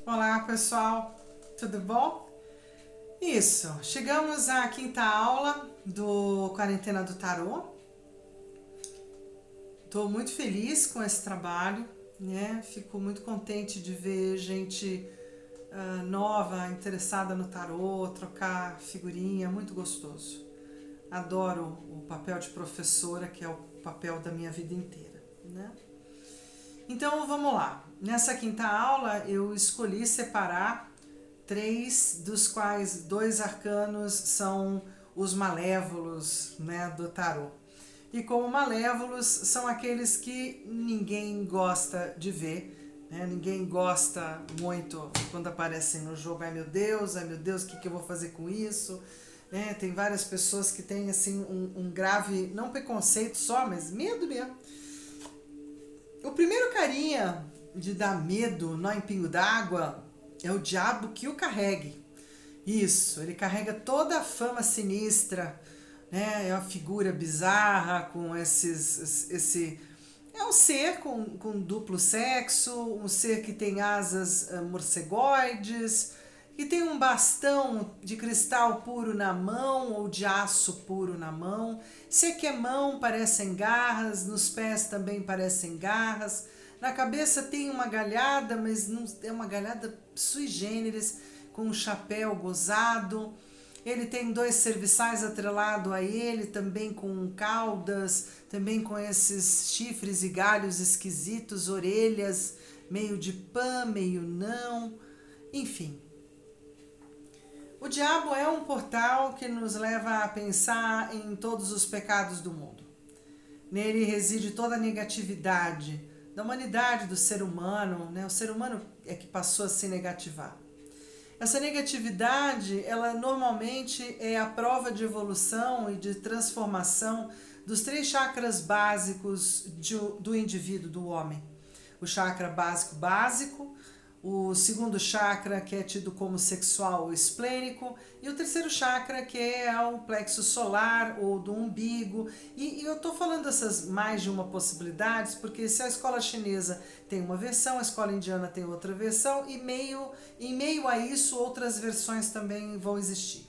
Olá pessoal, tudo bom? Isso, chegamos à quinta aula do Quarentena do Tarô. Estou muito feliz com esse trabalho, né? Fico muito contente de ver gente nova, interessada no tarô, trocar figurinha, muito gostoso. Adoro o papel de professora, que é o papel da minha vida inteira, né? Então vamos lá. Nessa quinta aula eu escolhi separar três, dos quais dois arcanos são os malévolos, né, do tarô. E como malévolos são aqueles que ninguém gosta de ver, né? Ninguém gosta muito quando aparecem no jogo. Ai meu Deus, o que eu vou fazer com isso? Né? Tem várias pessoas que têm assim um grave, não preconceito só, mas medo mesmo. O primeiro carinha de dar medo, nó em pingo d'água, é o diabo que o carregue. Isso, ele carrega toda a fama sinistra, né? É uma figura bizarra com esse é um ser com duplo sexo, um ser que tem asas morcegoides, que tem um bastão de cristal puro na mão ou de aço puro na mão. Se é que é mão, parecem garras, nos pés também parecem garras. Na cabeça tem uma galhada, mas não é uma galhada sui generis, com um chapéu gozado. Ele tem dois serviçais atrelado a ele, também com caudas, também com esses chifres e galhos esquisitos, orelhas meio de pã, meio não, enfim. O diabo é um portal que nos leva a pensar em todos os pecados do mundo. Nele reside toda a negatividade da humanidade, do ser humano, né? O ser humano é que passou a se negativar. Essa negatividade, ela normalmente é a prova de evolução e de transformação dos três chakras básicos do indivíduo, do homem. O chakra básico, o segundo chakra, que é tido como sexual ou esplênico, e o terceiro chakra, que é o plexo solar ou do umbigo. E eu estou falando essas mais de uma possibilidades, porque se a escola chinesa tem uma versão, a escola indiana tem outra versão, e em meio a isso outras versões também vão existir.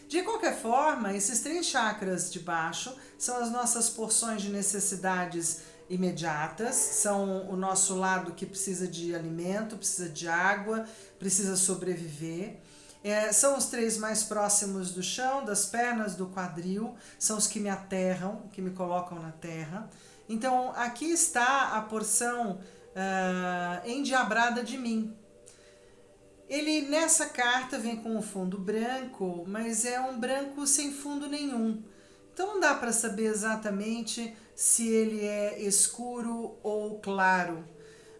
De qualquer forma, esses três chakras de baixo são as nossas porções de necessidades imediatas, são o nosso lado que precisa de alimento, precisa de água, precisa sobreviver. São os três mais próximos do chão, das pernas, do quadril, são os que me aterram, que me colocam na terra. Então aqui está a porção endiabrada de mim. Ele nessa carta vem com um fundo branco, mas é um branco sem fundo nenhum. Então não dá para saber exatamente se ele é escuro ou claro,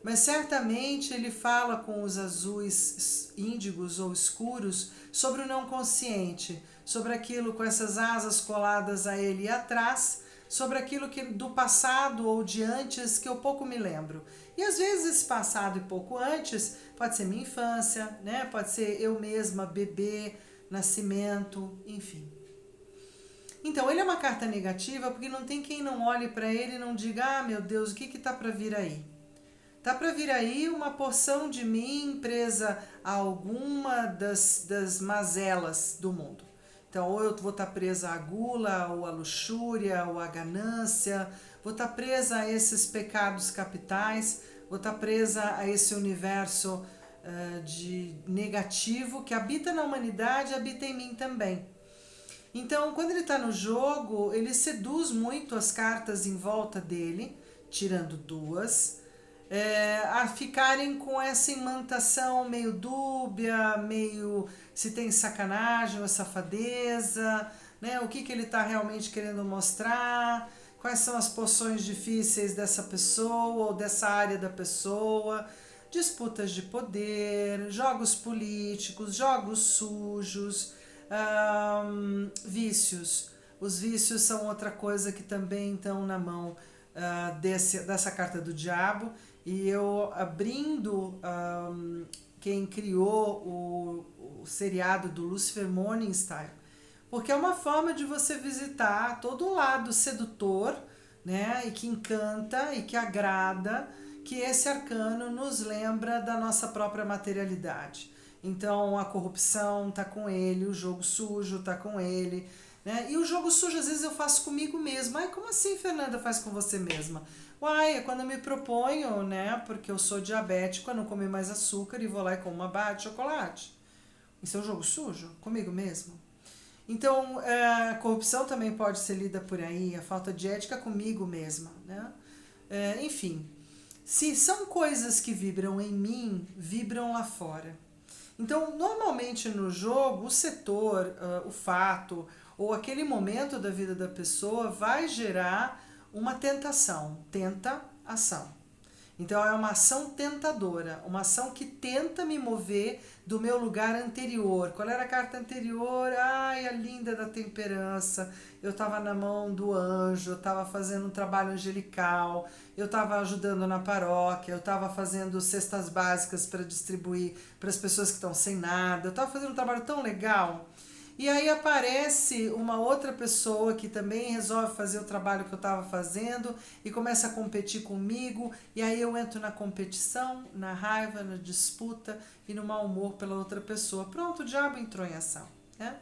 mas certamente ele fala com os azuis índigos ou escuros sobre o não consciente, sobre aquilo com essas asas coladas a ele atrás, sobre aquilo que do passado ou de antes que eu pouco me lembro. E às vezes esse passado e pouco antes pode ser minha infância, né? Pode ser eu mesma, bebê, nascimento, enfim. Então, ele é uma carta negativa porque não tem quem não olhe para ele e não diga: ah, meu Deus, o que tá para vir aí? Tá para vir aí uma porção de mim presa a alguma das mazelas do mundo. Então, ou eu vou estar presa à gula, ou à luxúria, ou à ganância, vou estar presa a esses pecados capitais, vou estar presa a esse universo de negativo que habita na humanidade e habita em mim também. Então, quando ele está no jogo, ele seduz muito as cartas em volta dele, tirando duas, a ficarem com essa imantação meio dúbia, meio se tem sacanagem ou safadeza, né? O que ele está realmente querendo mostrar, quais são as porções difíceis dessa pessoa ou dessa área da pessoa, disputas de poder, jogos políticos, jogos sujos, vícios. Os vícios são outra coisa que também estão na mão dessa carta do diabo. E eu abrindo quem criou o seriado do Lucifer Morningstar, porque é uma forma de você visitar todo o lado sedutor, né, e que encanta e que agrada, que esse arcano nos lembra da nossa própria materialidade. Então a corrupção está com ele, o jogo sujo está com ele, né? E o jogo sujo às vezes eu faço comigo mesma. Ai, como assim, Fernanda, faz com você mesma? Uai, é quando eu me proponho, né? Porque eu sou diabética, eu não comer mais açúcar e vou lá e como uma barra de chocolate. Isso é um jogo sujo? Comigo mesmo? Então, a corrupção também pode ser lida por aí, a falta de ética comigo mesma, né? Enfim, se são coisas que vibram em mim, vibram lá fora. Então, normalmente no jogo, o setor, o fato ou aquele momento da vida da pessoa vai gerar uma tentação, tenta-ação. Então é uma ação tentadora, uma ação que tenta me mover do meu lugar anterior. Qual era a carta anterior? Ai, a linda da temperança. Eu estava na mão do anjo, eu estava fazendo um trabalho angelical, eu estava ajudando na paróquia, eu estava fazendo cestas básicas para distribuir para as pessoas que estão sem nada, eu estava fazendo um trabalho tão legal. E aí aparece uma outra pessoa que também resolve fazer o trabalho que eu estava fazendo e começa a competir comigo, e aí eu entro na competição, na raiva, na disputa e no mau humor pela outra pessoa. Pronto, o diabo entrou em ação, né?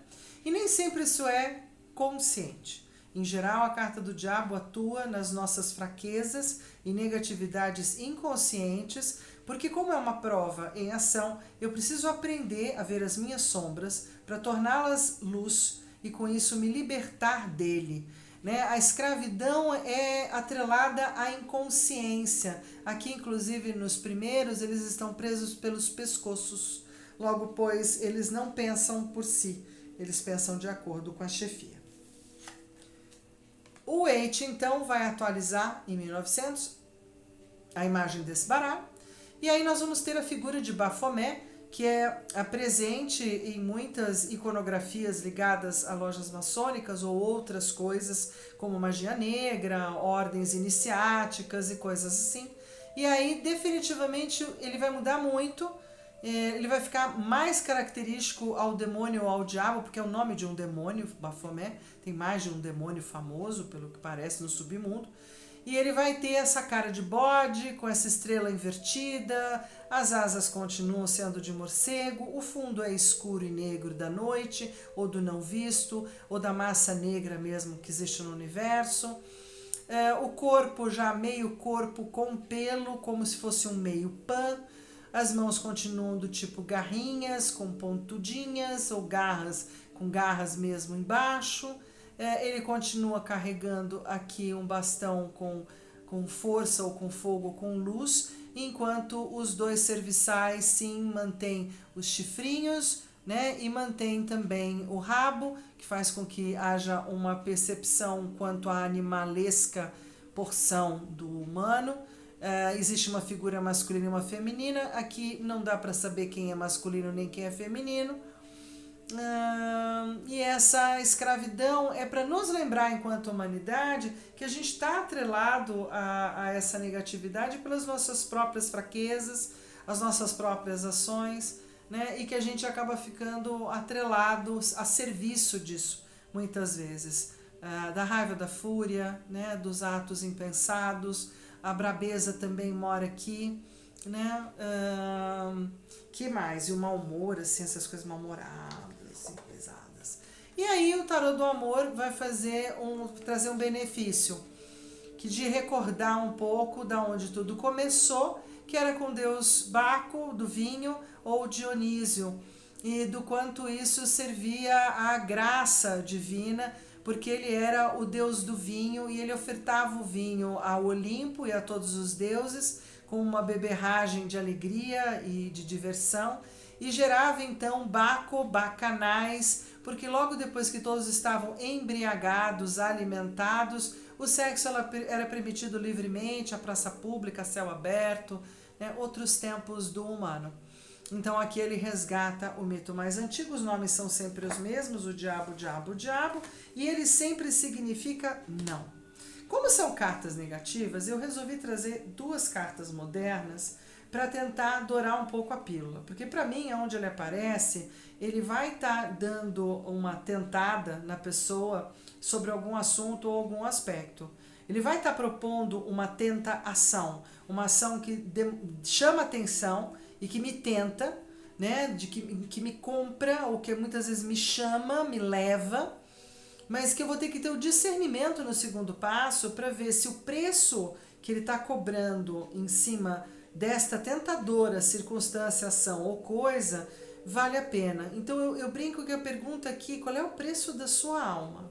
E nem sempre isso é consciente. Em geral, a carta do diabo atua nas nossas fraquezas e negatividades inconscientes, porque como é uma prova em ação, eu preciso aprender a ver as minhas sombras para torná-las luz e com isso me libertar dele. Né? A escravidão é atrelada à inconsciência. Aqui, inclusive, nos primeiros, eles estão presos pelos pescoços. Logo, pois, eles não pensam por si, eles pensam de acordo com a chefia. O Eight, então, vai atualizar em 1900 a imagem desse baralho. E aí nós vamos ter a figura de Baphomet, que é presente em muitas iconografias ligadas a lojas maçônicas ou outras coisas, como magia negra, ordens iniciáticas e coisas assim. E aí, definitivamente, ele vai mudar muito, ele vai ficar mais característico ao demônio ou ao diabo, porque é o nome de um demônio, Baphomet, tem mais de um demônio famoso, pelo que parece, no submundo. E ele vai ter essa cara de bode, com essa estrela invertida, as asas continuam sendo de morcego, o fundo é escuro e negro da noite, ou do não visto, ou da massa negra mesmo que existe no universo. O corpo já meio corpo com pelo, como se fosse um meio pã. As mãos continuam do tipo garrinhas, com pontudinhas, ou garras, com garras mesmo embaixo. Ele continua carregando aqui um bastão com força ou com fogo ou com luz, enquanto os dois serviçais sim mantêm os chifrinhos, né, e mantém também o rabo, que faz com que haja uma percepção quanto à animalesca porção do humano. Existe uma figura masculina e uma feminina, aqui não dá para saber quem é masculino nem quem é feminino. E essa escravidão é para nos lembrar, enquanto humanidade, que a gente está atrelado a essa negatividade pelas nossas próprias fraquezas, as nossas próprias ações, né? E que a gente acaba ficando atrelado a serviço disso, muitas vezes. Da raiva, da fúria, né? Dos atos impensados, a brabeza também mora aqui, né? Que mais? E o mau humor, assim, essas coisas mal-humoradas, assim, pesadas. E aí o tarô do amor vai trazer um benefício, que de recordar um pouco da onde tudo começou, que era com Deus Baco, do vinho, ou Dionísio, e do quanto isso servia à graça divina, porque ele era o deus do vinho e ele ofertava o vinho ao Olimpo e a todos os deuses, com uma beberragem de alegria e de diversão, e gerava então bacanais, porque logo depois que todos estavam embriagados, alimentados, o sexo era permitido livremente, a praça pública, a céu aberto, né, outros tempos do humano. Então aqui ele resgata o mito mais antigo, os nomes são sempre os mesmos, o diabo, diabo, diabo, e ele sempre significa não. Como são cartas negativas, eu resolvi trazer duas cartas modernas para tentar dourar um pouco a pílula. Porque para mim, onde ele aparece, ele vai estar dando uma tentada na pessoa sobre algum assunto ou algum aspecto. Ele vai estar propondo uma tenta-ação, uma ação que chama atenção e que me tenta, né, que me compra, ou que muitas vezes me chama, me leva, mas que eu vou ter que ter o discernimento no segundo passo para ver se o preço que ele está cobrando em cima desta tentadora circunstância, ação ou coisa vale a pena. Então eu brinco que a pergunta aqui, qual é o preço da sua alma?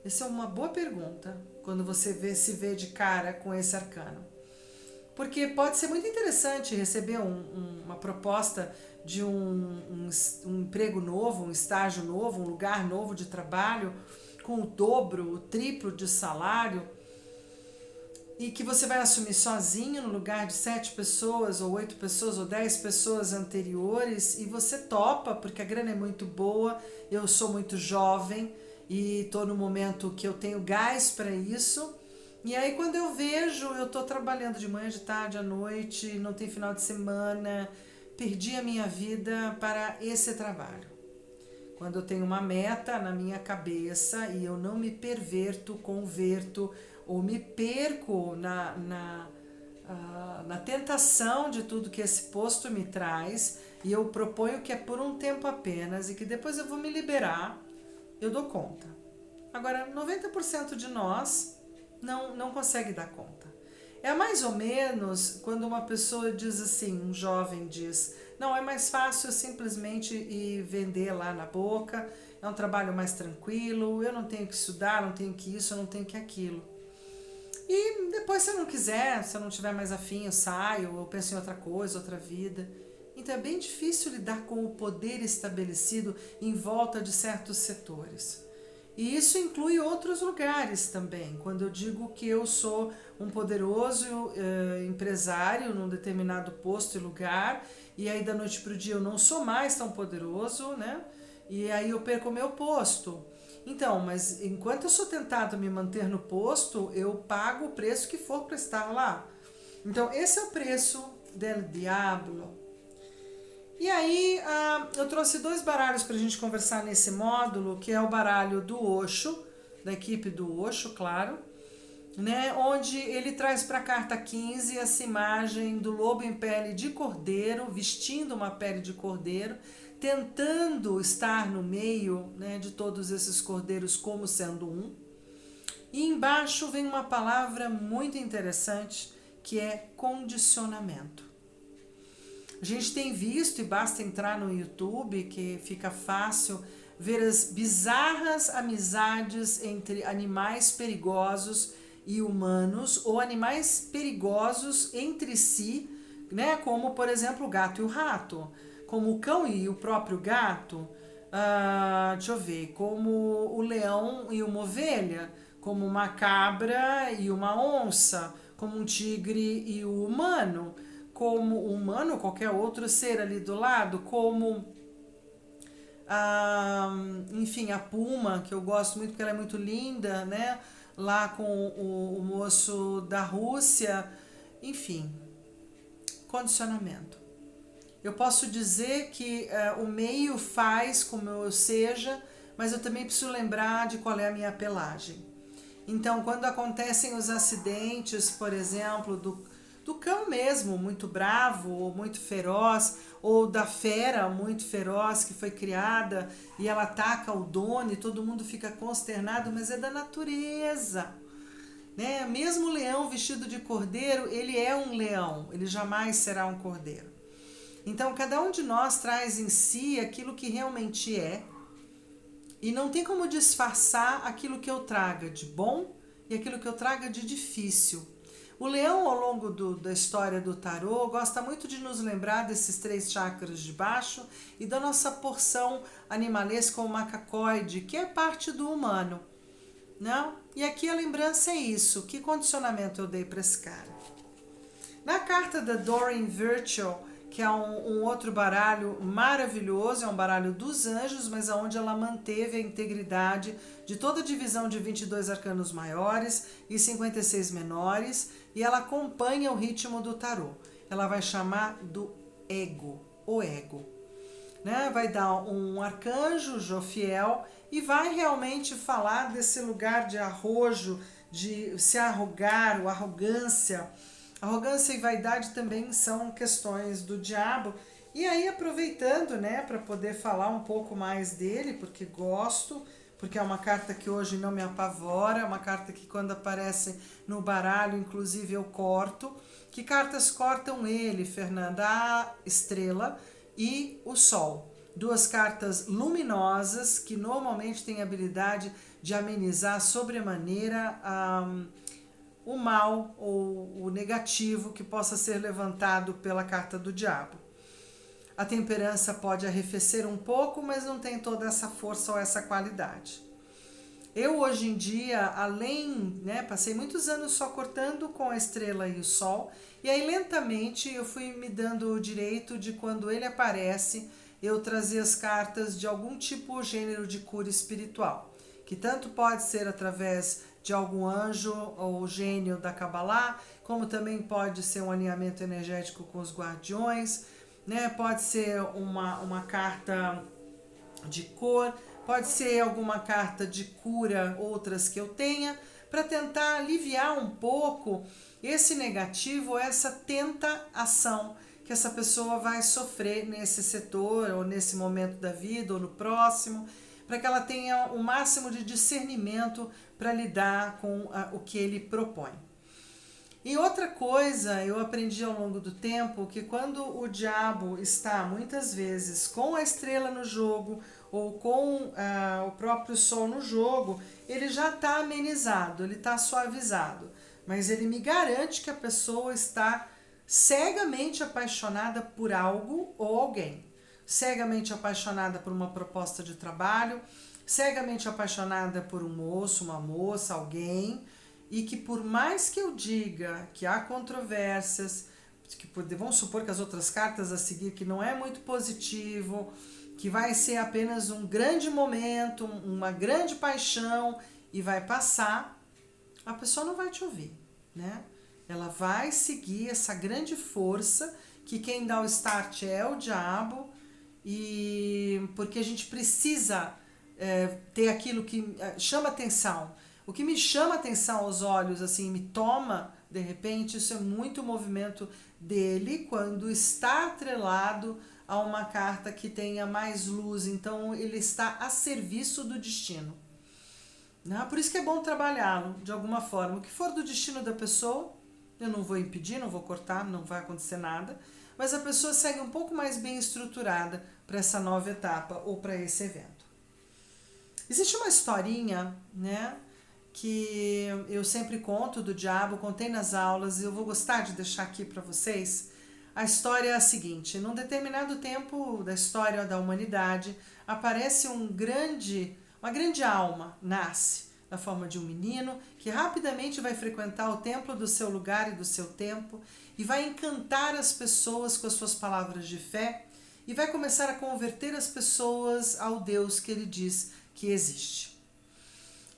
Essa é uma boa pergunta quando você se vê de cara com esse arcano. Porque pode ser muito interessante receber uma proposta de um emprego novo, um estágio novo, um lugar novo de trabalho, com o dobro, o triplo de salário, e que você vai assumir sozinho no lugar de 7 pessoas, ou 8 pessoas, ou 10 pessoas anteriores, e você topa, porque a grana é muito boa, eu sou muito jovem, e estou no momento que eu tenho gás para isso. E aí quando eu vejo, eu estou trabalhando de manhã, de tarde, à noite, não tem final de semana, perdi a minha vida para esse trabalho. Quando eu tenho uma meta na minha cabeça e eu não me perverto, converto ou me perco na tentação de tudo que esse posto me traz, e eu proponho que é por um tempo apenas e que depois eu vou me liberar, eu dou conta. Agora, 90% de nós não consegue dar conta. É mais ou menos quando uma pessoa diz assim, um jovem diz, não, é mais fácil simplesmente ir vender lá na boca, é um trabalho mais tranquilo, eu não tenho que estudar, não tenho que isso, eu não tenho que aquilo. E depois, se eu não quiser, se eu não tiver mais afim, eu saio, eu penso em outra coisa, outra vida. Então é bem difícil lidar com o poder estabelecido em volta de certos setores. E isso inclui outros lugares também. Quando eu digo que eu sou um poderoso empresário num determinado posto e lugar, e aí da noite para o dia eu não sou mais tão poderoso, né? E aí eu perco o meu posto. Então, mas enquanto eu sou tentado a me manter no posto, eu pago o preço que for para estar lá. Então, esse é o preço del diablo. E aí, eu trouxe 2 baralhos para a gente conversar nesse módulo, que é o baralho do Osho, da equipe do Osho, claro, né, onde ele traz para a carta 15 essa imagem do lobo em pele de cordeiro, vestindo uma pele de cordeiro, tentando estar no meio, né, de todos esses cordeiros como sendo um. E embaixo vem uma palavra muito interessante, que é condicionamento. A gente tem visto, e basta entrar no YouTube, que fica fácil ver as bizarras amizades entre animais perigosos e humanos, ou animais perigosos entre si, né? Como, por exemplo, o gato e o rato, como o cão e o próprio gato, deixa eu ver, como o leão e uma ovelha, como uma cabra e uma onça, como um tigre e o humano, como o humano ou qualquer outro ser ali do lado, como enfim, a puma, que eu gosto muito porque ela é muito linda, né? Lá com o moço da Rússia, enfim, condicionamento. Eu posso dizer que o meio faz como eu seja, mas eu também preciso lembrar de qual é a minha pelagem. Então, quando acontecem os acidentes, por exemplo, do cão mesmo, muito bravo ou muito feroz, ou da fera muito feroz que foi criada e ela ataca o dono e todo mundo fica consternado, mas é da natureza. Né? Mesmo o leão vestido de cordeiro, ele é um leão, ele jamais será um cordeiro. Então, cada um de nós traz em si aquilo que realmente é, e não tem como disfarçar aquilo que eu traga de bom e aquilo que eu traga de difícil. O leão, ao longo da história do tarô, gosta muito de nos lembrar desses 3 chakras de baixo e da nossa porção animalesca ou macacoide, que é parte do humano. Não? E aqui a lembrança é isso. Que condicionamento eu dei para esse cara? Na carta da Doreen Virtue, que é um outro baralho maravilhoso, é um baralho dos anjos, mas onde ela manteve a integridade de toda a divisão de 22 arcanos maiores e 56 menores, e ela acompanha o ritmo do tarô. Ela vai chamar do ego, o ego. Né? Vai dar um arcanjo, Jofiel, e vai realmente falar desse lugar de arrojo, de se arrogar, ou arrogância. Arrogância e vaidade também são questões do diabo. E aí, aproveitando, né, para poder falar um pouco mais dele, porque gosto, porque é uma carta que hoje não me apavora, é uma carta que quando aparece no baralho, inclusive eu corto. Que cartas cortam ele, Fernanda? A estrela e o sol. Duas cartas luminosas que normalmente têm a habilidade de amenizar sobremaneira o mal ou o negativo que possa ser levantado pela carta do diabo. A temperança pode arrefecer um pouco, mas não tem toda essa força ou essa qualidade. Eu hoje em dia, além, né, passei muitos anos só cortando com a estrela e o sol, e aí lentamente eu fui me dando o direito de, quando ele aparece, eu trazer as cartas de algum tipo ou gênero de cura espiritual, que tanto pode ser através de algum anjo ou gênio da Kabbalah, como também pode ser um alinhamento energético com os guardiões, né? Pode ser uma carta de cor, pode ser alguma carta de cura, outras que eu tenha, para tentar aliviar um pouco esse negativo, essa tentação que essa pessoa vai sofrer nesse setor, ou nesse momento da vida, ou no próximo, para que ela tenha o máximo de discernimento para lidar com o que ele propõe. E outra coisa, eu aprendi ao longo do tempo que quando o diabo está muitas vezes com a estrela no jogo ou com o próprio sol no jogo, ele já está amenizado, ele está suavizado. Mas ele me garante que a pessoa está cegamente apaixonada por algo ou alguém. Cegamente apaixonada por uma proposta de trabalho, cegamente apaixonada por um moço, uma moça, alguém, e que por mais que eu diga que há controvérsias, que vamos supor que as outras cartas a seguir, que não é muito positivo, que vai ser apenas um grande momento, uma grande paixão e vai passar, a pessoa não vai te ouvir, né? Ela vai seguir essa grande força, que quem dá o start é o diabo, e porque a gente precisa ter aquilo que chama atenção. O que me chama atenção aos olhos, assim, me toma, de repente, isso é muito o movimento dele quando está atrelado a uma carta que tenha mais luz. Então, ele está a serviço do destino. Né? Por isso que é bom trabalhá-lo, de alguma forma. O que for do destino da pessoa, eu não vou impedir, não vou cortar, não vai acontecer nada. Mas a pessoa segue um pouco mais bem estruturada para essa nova etapa ou para esse evento. Existe uma historinha, né, que eu sempre conto do diabo, contei nas aulas e eu vou gostar de deixar aqui para vocês. A história é a seguinte: num determinado tempo da história da humanidade, aparece uma grande alma, nasce na forma de um menino que rapidamente vai frequentar o templo do seu lugar e do seu tempo e vai encantar as pessoas com as suas palavras de fé e vai começar a converter as pessoas ao Deus que ele diz que existe.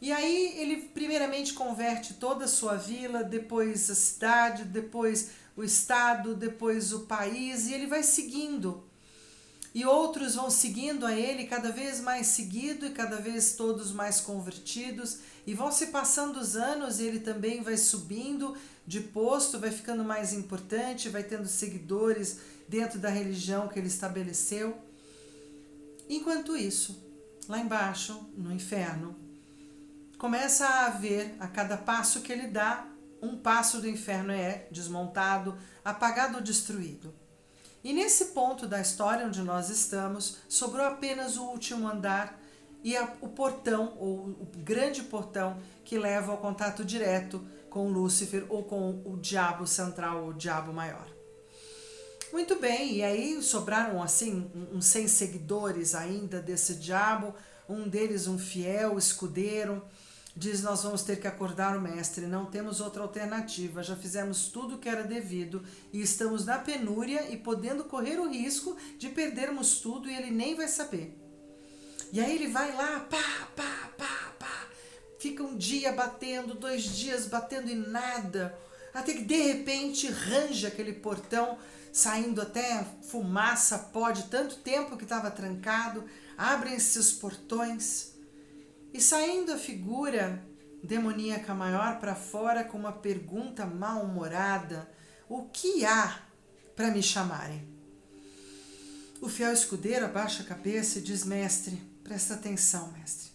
E aí ele primeiramente converte toda a sua vila, depois a cidade, depois o estado, depois o país, e ele vai seguindo. E outros vão seguindo a ele, cada vez mais seguido e cada vez todos mais convertidos, e vão se passando os anos e ele também vai subindo de posto, vai ficando mais importante, vai tendo seguidores dentro da religião que ele estabeleceu. Enquanto isso, lá embaixo, no inferno, começa a haver, a cada passo que ele dá, um passo do inferno é desmontado, apagado ou destruído. E nesse ponto da história onde nós estamos, sobrou apenas o último andar e o portão, ou o grande portão, que leva ao contato direto com Lúcifer ou com o diabo central, o diabo maior. Muito bem, e aí sobraram assim uns 100 seguidores ainda desse diabo, um deles um fiel escudeiro, diz: nós vamos ter que acordar o mestre, não temos outra alternativa, já fizemos tudo o que era devido e estamos na penúria e podendo correr o risco de perdermos tudo e ele nem vai saber. E aí ele vai lá, fica um dia batendo, 2 dias batendo e nada, até que de repente range aquele portão, saindo até fumaça, pó de tanto tempo que estava trancado, abrem-se os portões. E saindo a figura demoníaca maior para fora com uma pergunta mal-humorada: o que há para me chamarem? O fiel escudeiro abaixa a cabeça e diz: mestre, presta atenção, mestre.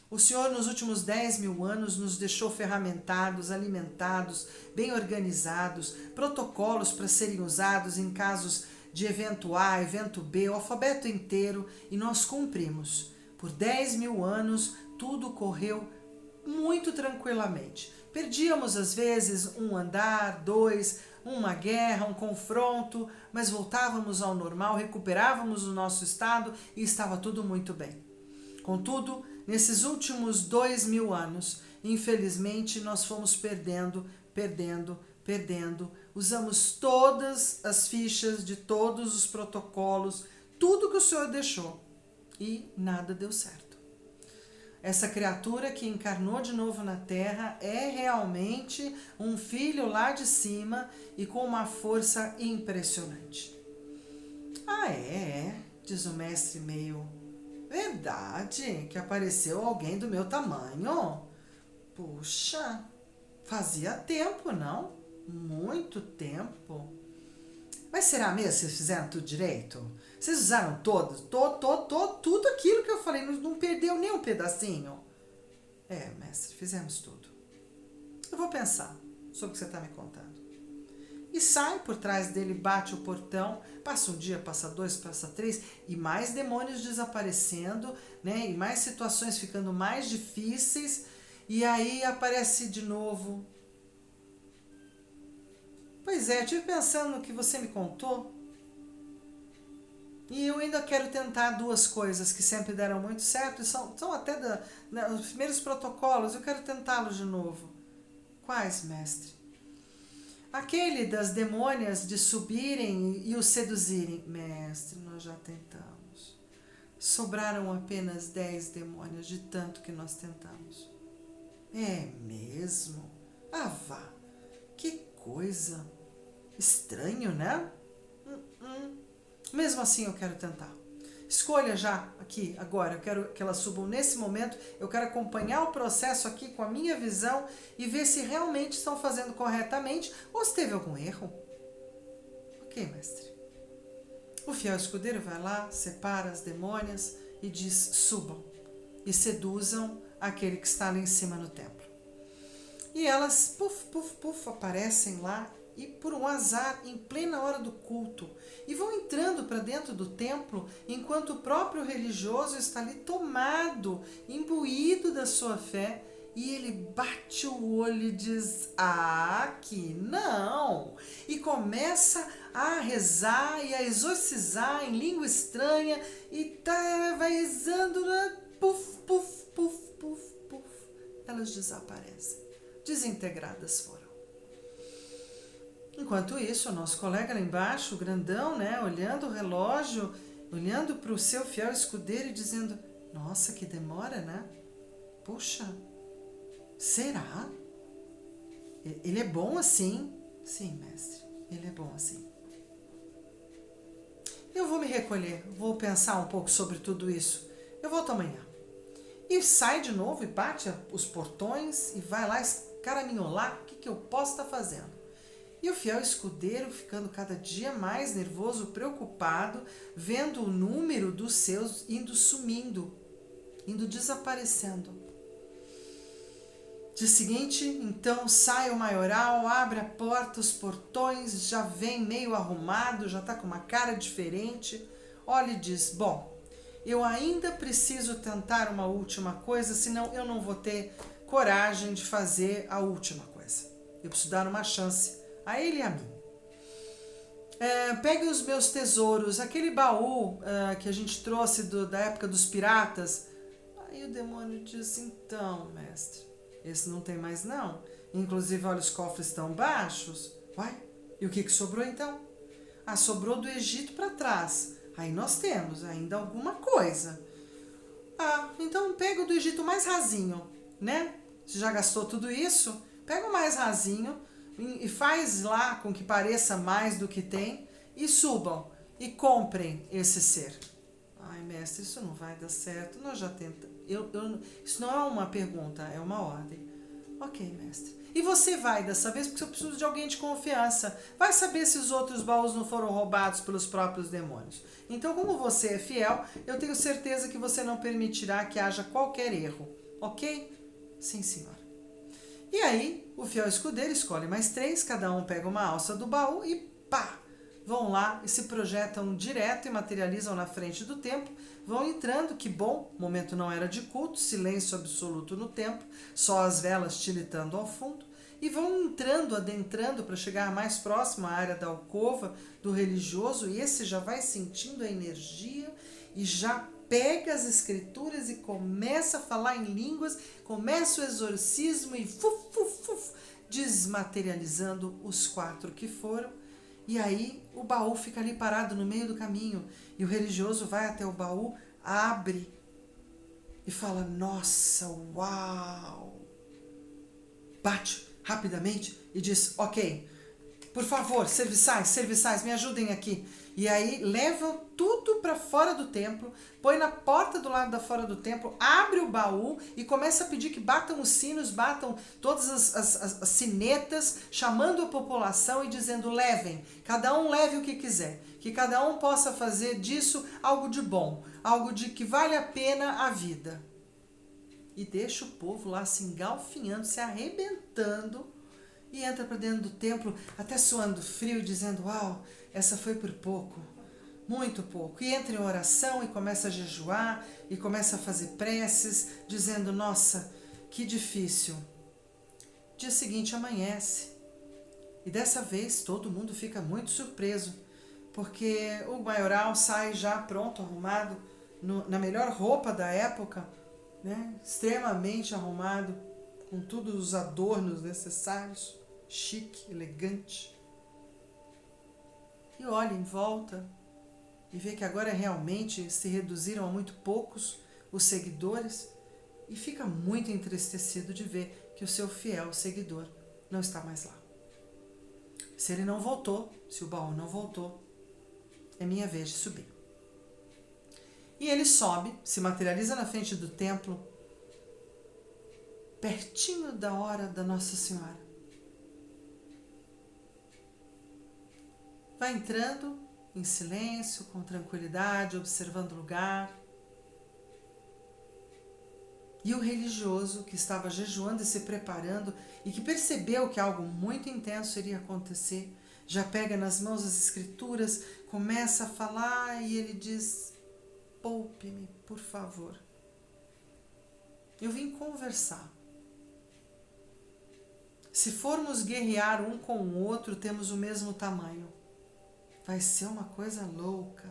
O Senhor nos últimos 10.000 anos nos deixou ferramentados, alimentados, bem organizados, protocolos para serem usados em casos de evento A, evento B, o alfabeto inteiro, e nós cumprimos. Por 10.000 anos tudo correu muito tranquilamente. Perdíamos às vezes um andar, dois, uma guerra, um confronto, mas voltávamos ao normal, recuperávamos o nosso estado e estava tudo muito bem. Contudo, nesses últimos 2.000 anos, infelizmente, nós fomos perdendo. Usamos todas as fichas de todos os protocolos, tudo que o Senhor deixou, e nada deu certo. Essa criatura que encarnou de novo na Terra é realmente um filho lá de cima e com uma força impressionante. Ah, diz o mestre meio... Verdade, que apareceu alguém do meu tamanho? Puxa, fazia tempo, não? Muito tempo. Mas será mesmo que vocês fizeram tudo direito? Vocês usaram tudo aquilo que eu falei, não perdeu nem um pedacinho? Mestre, fizemos tudo. Eu vou pensar sobre o que você está me contando. E sai por trás dele, bate o portão, passa um dia, passa dois, passa três, e mais demônios desaparecendo, né? E mais situações ficando mais difíceis, e aí aparece de novo. Pois é, estive pensando no que você me contou, e eu ainda quero tentar duas coisas que sempre deram muito certo, e são até os primeiros protocolos, eu quero tentá-los de novo. Quais, mestre? Aquele das demônias de subirem e o seduzirem. Mestre, nós já tentamos. Sobraram apenas 10 demônios de tanto que nós tentamos. É mesmo? Ah, vá. Que coisa. Estranho, né? Mesmo assim eu quero tentar. Escolha já aqui, agora, eu quero que elas subam nesse momento, eu quero acompanhar o processo aqui com a minha visão e ver se realmente estão fazendo corretamente ou se teve algum erro. Ok, mestre. O fiel escudeiro vai lá, separa as demônias e diz: subam e seduzam aquele que está lá em cima no templo. E elas, aparecem lá e por um azar, em plena hora do culto, e vão entrando para dentro do templo, enquanto o próprio religioso está ali tomado, imbuído da sua fé, e ele bate o olho e diz: que não! E começa a rezar e a exorcizar em língua estranha, e vai rezando, elas desaparecem, desintegradas foram. Enquanto isso, o nosso colega lá embaixo, o grandão, né, olhando o relógio, olhando para o seu fiel escudeiro e dizendo: nossa, que demora, né? Puxa, será? Ele é bom assim? Sim, mestre, ele é bom assim. Eu vou me recolher, vou pensar um pouco sobre tudo isso. Eu volto amanhã. E sai de novo e bate os portões e vai lá escaraminholar o que eu posso estar fazendo. E o fiel escudeiro ficando cada dia mais nervoso, preocupado, vendo o número dos seus indo sumindo, indo desaparecendo. Dia seguinte, então, sai o maioral, abre a porta, os portões, já vem meio arrumado, já está com uma cara diferente. Olha e diz: bom, eu ainda preciso tentar uma última coisa, senão eu não vou ter coragem de fazer a última coisa. Eu preciso dar uma chance a ele e a mim. Pegue os meus tesouros, aquele baú que a gente trouxe da época dos piratas. Aí o demônio diz: então, mestre, esse não tem mais não. Inclusive, olha, os cofres estão baixos. Uai, e o que sobrou então? Sobrou do Egito para trás. Aí nós temos ainda alguma coisa. Então pega o do Egito mais rasinho, né? Você já gastou tudo isso? Pega o mais rasinho e faz lá com que pareça mais do que tem e subam e comprem esse ser. Ai, mestre, isso não vai dar certo, nós já tentamos. Isso não é uma pergunta, é uma ordem. Ok, mestre. E você vai dessa vez porque eu preciso de alguém de confiança. Vai saber se os outros baús não foram roubados pelos próprios demônios. Então, como você é fiel, eu tenho certeza que você não permitirá que haja qualquer erro. Ok? Sim, senhor. E aí, o fiel escudeiro escolhe mais 3, cada um pega uma alça do baú e pá! Vão lá e se projetam direto e materializam na frente do templo. Vão entrando, que bom, o momento não era de culto, silêncio absoluto no templo, só as velas tilitando ao fundo. E vão entrando, adentrando para chegar mais próximo à área da alcova do religioso, e esse já vai sentindo a energia e já pega as escrituras e começa a falar em línguas, começa o exorcismo e desmaterializando os 4 que foram. E aí o baú fica ali parado no meio do caminho e o religioso vai até o baú, abre e fala: nossa, uau! Bate rapidamente e diz: ok, por favor, serviçais, me ajudem aqui. E aí levam tudo para fora do templo, põe na porta do lado da fora do templo, abre o baú e começa a pedir que batam os sinos, batam todas as sinetas, chamando a população e dizendo: levem, cada um leve o que quiser, que cada um possa fazer disso algo de bom, algo de que vale a pena a vida. E deixa o povo lá se engalfinhando, se arrebentando, e entra para dentro do templo, até suando frio, dizendo: uau, essa foi por pouco, muito pouco. E entra em oração e começa a jejuar, e começa a fazer preces, dizendo: nossa, que difícil. Dia seguinte amanhece, e dessa vez todo mundo fica muito surpreso, porque o maioral sai já pronto, arrumado, na melhor roupa da época, né? Extremamente arrumado, com todos os adornos necessários, chique, elegante. E olha em volta e vê que agora realmente se reduziram a muito poucos os seguidores e fica muito entristecido de ver que o seu fiel seguidor não está mais lá. Se ele não voltou, se o baú não voltou, é minha vez de subir. E ele sobe, se materializa na frente do templo, pertinho da hora da Nossa Senhora. Vai entrando em silêncio, com tranquilidade, observando o lugar. E o religioso, que estava jejuando e se preparando, e que percebeu que algo muito intenso iria acontecer, já pega nas mãos as escrituras, começa a falar e ele diz: poupe-me, por favor. Eu vim conversar. Se formos guerrear um com o outro, temos o mesmo tamanho. Vai ser uma coisa louca.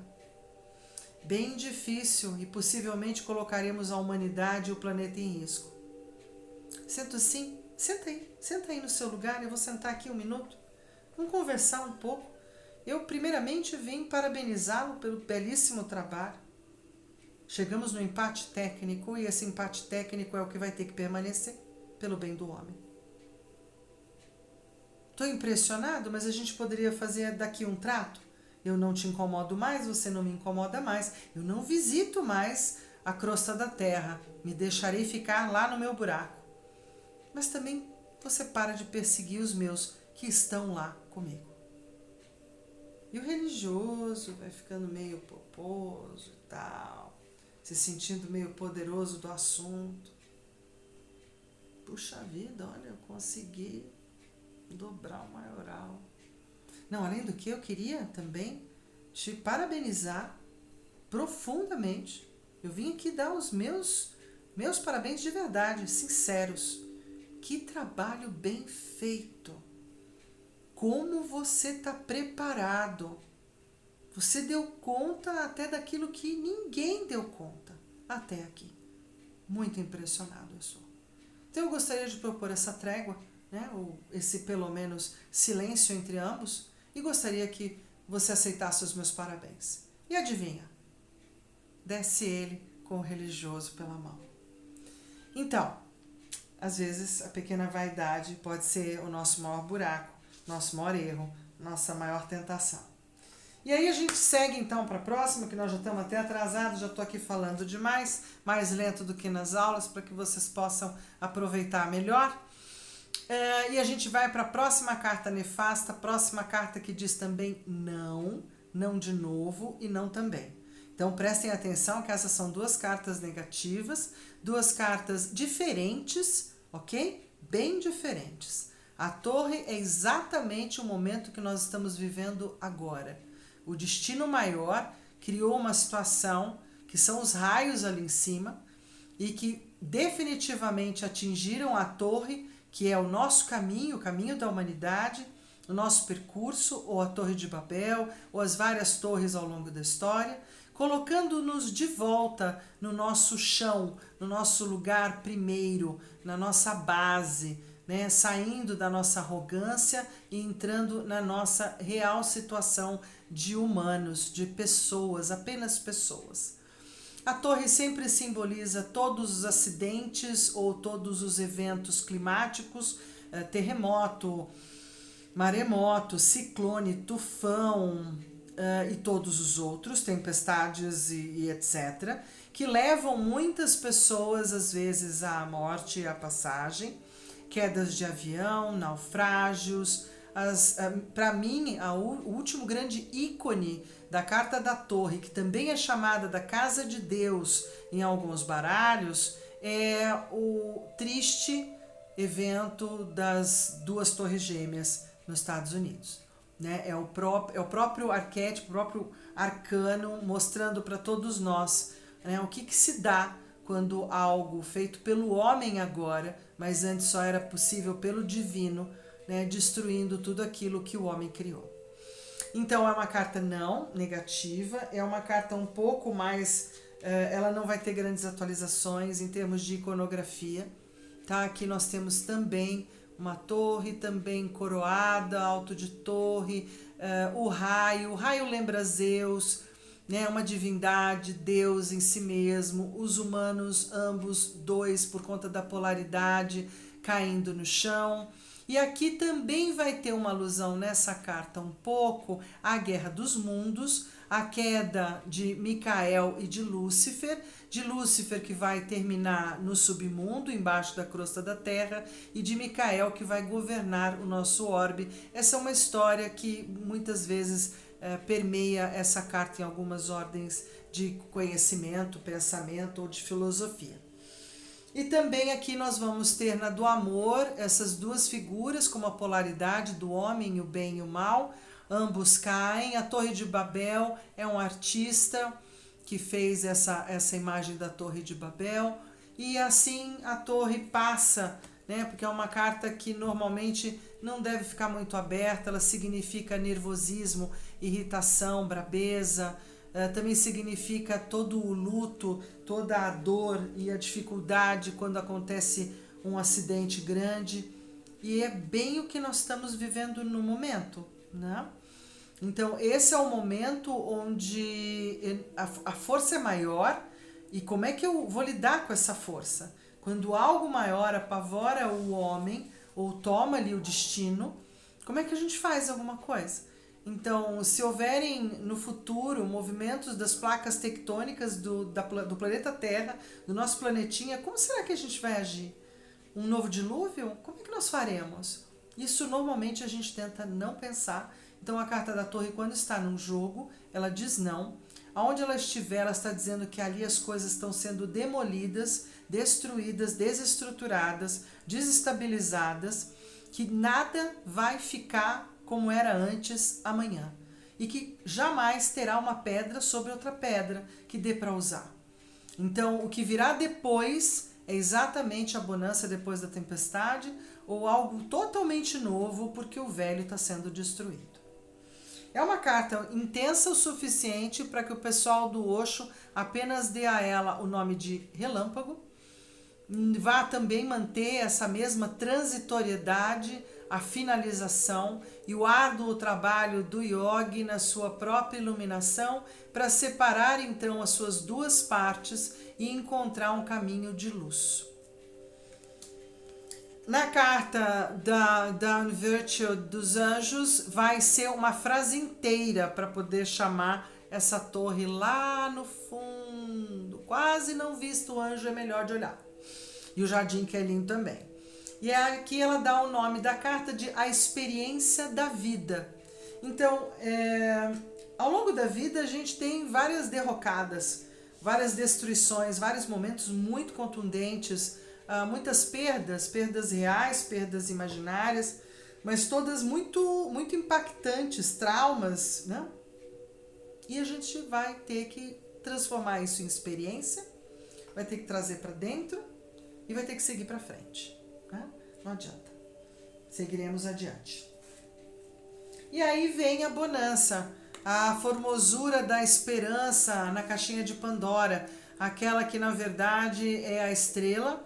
Bem difícil e possivelmente colocaremos a humanidade e o planeta em risco. Senta aí no seu lugar, eu vou sentar aqui 1 minuto. Vamos conversar um pouco. Eu primeiramente vim parabenizá-lo pelo belíssimo trabalho. Chegamos no empate técnico e esse empate técnico é o que vai ter que permanecer pelo bem do homem. Estou impressionado, mas a gente poderia fazer daqui um trato? Eu não te incomodo mais, você não me incomoda mais. Eu não visito mais a crosta da terra. Me deixarei ficar lá no meu buraco. Mas também você para de perseguir os meus que estão lá comigo. E o religioso vai ficando meio poposo e tal, se sentindo meio poderoso do assunto. Puxa vida, olha, eu consegui dobrar o maioral. Não, além do que, eu queria também te parabenizar profundamente. Eu vim aqui dar os meus parabéns de verdade, sinceros. Que trabalho bem feito. Como você está preparado. Você deu conta até daquilo que ninguém deu conta até aqui. Muito impressionado eu sou. Então eu gostaria de propor essa trégua, né, ou esse pelo menos silêncio entre ambos, e gostaria que você aceitasse os meus parabéns. E adivinha? Desce ele com o religioso pela mão. Então, às vezes a pequena vaidade pode ser o nosso maior buraco, nosso maior erro, nossa maior tentação. E aí a gente segue então para a próxima, que nós já estamos até atrasados, já estou aqui falando demais, mais lento do que nas aulas, para que vocês possam aproveitar melhor. E a gente vai para a próxima carta nefasta, próxima carta que diz também não, não de novo e não também. Então prestem atenção que essas são duas cartas negativas, duas cartas diferentes, ok? Bem diferentes. A torre é exatamente o momento que nós estamos vivendo agora. O destino maior criou uma situação que são os raios ali em cima e que definitivamente atingiram a torre, que é o nosso caminho, o caminho da humanidade, o nosso percurso, ou a Torre de Babel, ou as várias torres ao longo da história, colocando-nos de volta no nosso chão, no nosso lugar primeiro, na nossa base, né? Saindo da nossa arrogância e entrando na nossa real situação de humanos, de pessoas, apenas pessoas. A torre sempre simboliza todos os acidentes ou todos os eventos climáticos, terremoto, maremoto, ciclone, tufão e todos os outros, tempestades e etc., que levam muitas pessoas, às vezes, à morte e à passagem, quedas de avião, naufrágios. Para mim, o último grande ícone da carta da torre, que também é chamada da casa de Deus em alguns baralhos, é o triste evento das duas torres gêmeas nos Estados Unidos. Né? É o próprio arquétipo, o próprio arcano mostrando para todos nós, né, o que se dá quando algo feito pelo homem agora, mas antes só era possível pelo divino, né, destruindo tudo aquilo que o homem criou. Então é uma carta não negativa, é uma carta um pouco mais, ela não vai ter grandes atualizações em termos de iconografia, tá? Aqui nós temos também uma torre, também coroada, alto de torre, o raio lembra Zeus, né? Uma divindade, Deus em si mesmo, os humanos, ambos dois, por conta da polaridade, caindo no chão. E aqui também vai ter uma alusão nessa carta um pouco à Guerra dos Mundos, a queda de Micael e de Lúcifer que vai terminar no submundo, embaixo da crosta da terra, e de Micael que vai governar o nosso orbe. Essa é uma história que muitas vezes permeia essa carta em algumas ordens de conhecimento, pensamento ou de filosofia. E também aqui nós vamos ter na do amor essas duas figuras como a polaridade do homem, o bem e o mal, ambos caem. A Torre de Babel é um artista que fez essa imagem da Torre de Babel e assim a torre passa, né? Porque é uma carta que normalmente não deve ficar muito aberta, ela significa nervosismo, irritação, brabeza, também significa todo o luto, toda a dor e a dificuldade quando acontece um acidente grande. E é bem o que nós estamos vivendo no momento, né? Então esse é o momento onde a força é maior. E como é que eu vou lidar com essa força? Quando algo maior apavora o homem ou toma ali o destino, como é que a gente faz alguma coisa? Então, se houverem no futuro movimentos das placas tectônicas do planeta Terra, do nosso planetinha, como será que a gente vai agir? Um novo dilúvio? Como é que nós faremos? Isso normalmente a gente tenta não pensar. Então a carta da torre, quando está num jogo, ela diz não. Aonde ela estiver, ela está dizendo que ali as coisas estão sendo demolidas, destruídas, desestruturadas, desestabilizadas, que nada vai ficar como era antes amanhã. E que jamais terá uma pedra sobre outra pedra que dê para usar. Então, o que virá depois é exatamente a bonança depois da tempestade ou algo totalmente novo porque o velho está sendo destruído. É uma carta intensa o suficiente para que o pessoal do Osho apenas dê a ela o nome de relâmpago, vá também manter essa mesma transitoriedade, a finalização e o árduo trabalho do yogi na sua própria iluminação para separar então as suas duas partes e encontrar um caminho de luz. Na carta da Virtue dos Anjos vai ser uma frase inteira para poder chamar essa torre lá no fundo. Quase não visto o anjo, é melhor de olhar. E o jardim que é lindo também. E aqui ela dá o nome da carta de A Experiência da Vida. Então, ao longo da vida a gente tem várias derrocadas, várias destruições, vários momentos muito contundentes, muitas perdas reais, perdas imaginárias, mas todas muito impactantes, traumas, né? E a gente vai ter que transformar isso em experiência, vai ter que trazer para dentro e vai ter que seguir para frente, né? Não adianta. Seguiremos adiante. E aí vem a bonança, a formosura da esperança na caixinha de Pandora, aquela que na verdade é a estrela,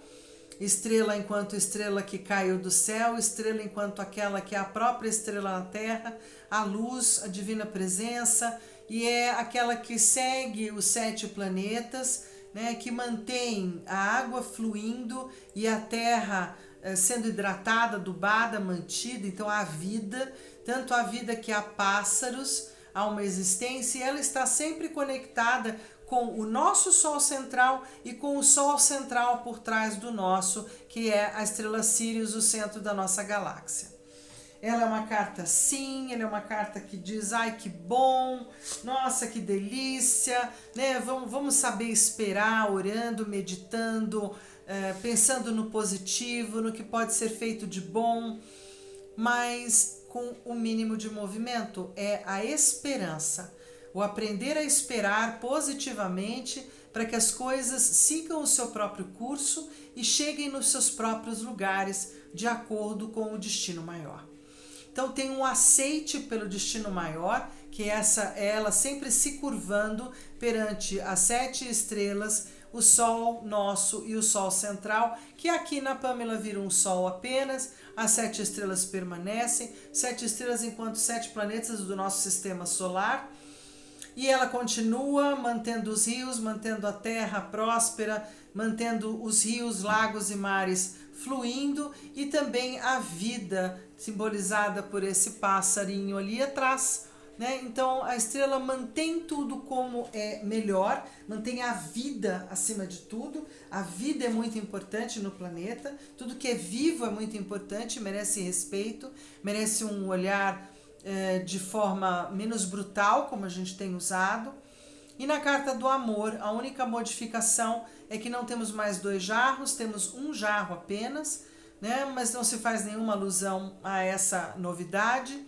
estrela enquanto estrela que caiu do céu, estrela enquanto aquela que é a própria estrela na terra, a luz, a divina presença, e é aquela que segue os 7 planetas, né, que mantém a água fluindo e a terra sendo hidratada, adubada, mantida. Então a vida, tanto a vida que há pássaros, há uma existência, e ela está sempre conectada com o nosso Sol central e com o Sol central por trás do nosso, que é a estrela Sírius, o centro da nossa galáxia. Ela é uma carta sim, ela é uma carta que diz, ai que bom, nossa que delícia, né? Vamos saber esperar, orando, meditando, pensando no positivo, no que pode ser feito de bom, mas com o mínimo de movimento, é a esperança. O aprender a esperar positivamente para que as coisas sigam o seu próprio curso e cheguem nos seus próprios lugares de acordo com o destino maior. Então tem um aceite pelo destino maior, que ela sempre se curvando perante as 7 estrelas, o Sol nosso e o Sol central, que aqui na Pamela vira um Sol apenas, as 7 estrelas permanecem, 7 estrelas enquanto 7 planetas do nosso sistema solar, e ela continua mantendo os rios, mantendo a terra próspera, mantendo os rios, lagos e mares fluindo, e também a vida simbolizada por esse passarinho ali atrás, né? Então a estrela mantém tudo como é melhor, mantém a vida acima de tudo. A vida é muito importante no planeta, tudo que é vivo é muito importante, merece respeito, merece um olhar de forma menos brutal, como a gente tem usado. E na carta do amor, a única modificação é que não temos mais 2 jarros, temos um jarro apenas, né? Mas não se faz nenhuma alusão a essa novidade.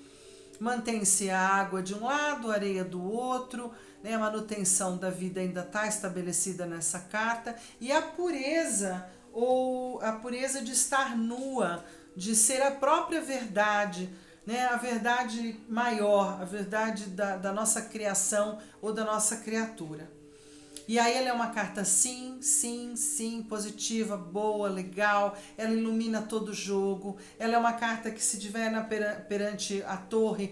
Mantém-se a água de um lado, a areia do outro, né? A manutenção da vida ainda está estabelecida nessa carta. E a pureza, ou a pureza de estar nua, de ser a própria verdade, né? A verdade maior, a verdade da nossa criação ou da nossa criatura. E aí ela é uma carta sim, sim, sim, positiva, boa, legal, ela ilumina todo o jogo, ela é uma carta que se tiver perante a torre,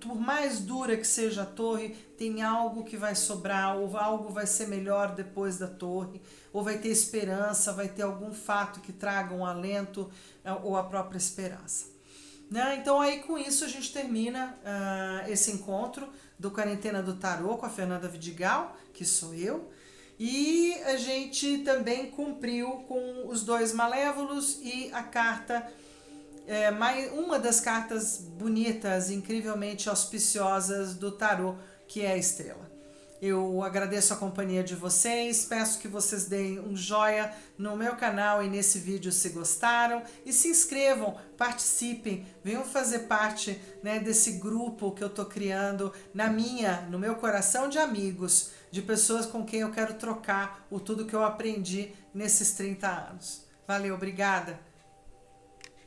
por mais dura que seja a torre, tem algo que vai sobrar, ou algo vai ser melhor depois da torre, ou vai ter esperança, vai ter algum fato que traga um alento ou a própria esperança. Né? Então aí com isso a gente termina esse encontro do Quarentena do Tarô com a Fernanda Vidigal, que sou eu, e a gente também cumpriu com os 2 malévolos e a carta, uma das cartas bonitas, incrivelmente auspiciosas do tarô, que é a estrela. Eu agradeço a companhia de vocês, peço que vocês deem um joinha no meu canal e nesse vídeo se gostaram, e se inscrevam, participem, venham fazer parte, né, desse grupo que eu estou criando no meu coração de amigos, de pessoas com quem eu quero trocar tudo que eu aprendi nesses 30 anos. Valeu, obrigada!